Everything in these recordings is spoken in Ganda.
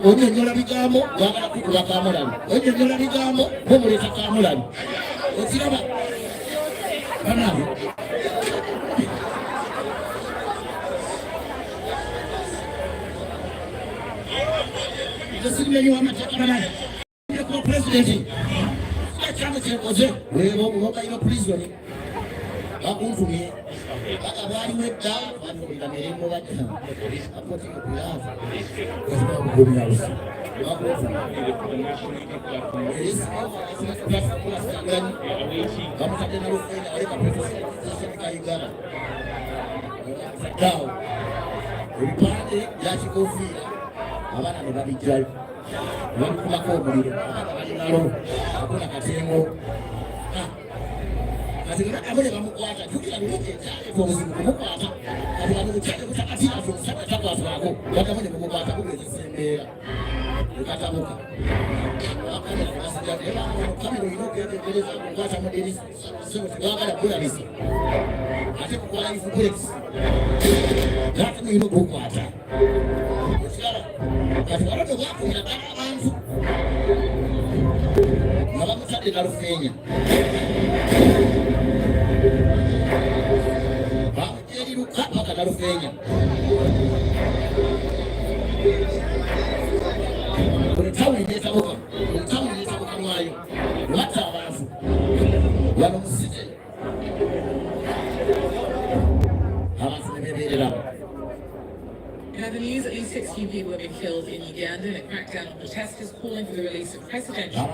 Onyenyola bigambo wagala kukula kamulani. Onyenyola bigambo bomuleta kamulani. Okiraba banaabo. Ndisimenye wamateeka banaye. Ndiko president. Ekyange kyekoze webo mubairo prison. Bakuntumye. Bakabali wedda bamulinda mirimo badda. Apoti kulava. In other news, at least 16 people have been killed in Uganda in a crackdown on protesters calling for the release of presidential.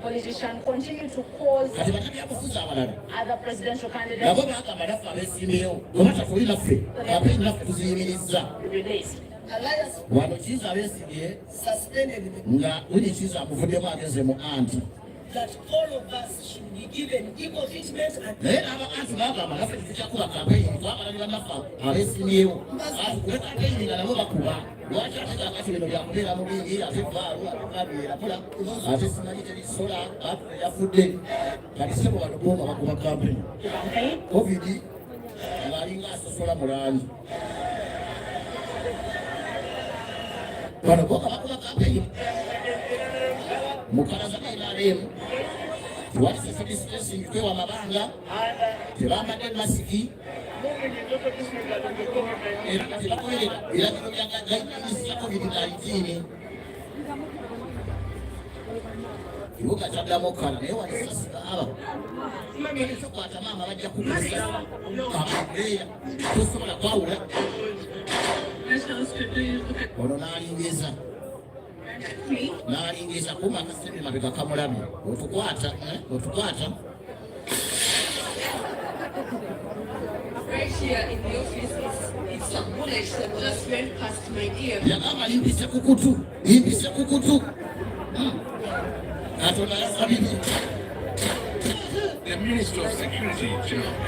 Politicians continue to cause other presidential candidates released. That all of us should be given equal treatment and what is the distancing you go Mabanga? The Ramadan Masiki. Kibuga cha Damokana leo wanasasa hapa. Mimi nilichokuata mama waje kukusa. Kaambia kusoma kwa ula. Ono nalingiza. Nalingiza kuma kasemi mabega kamulabi. Otukwata, otukwata. Right here in the office, it's some bullets that just went past my ear. Ya kama limbise kukutu, limbise kukutu. The Minister of Security,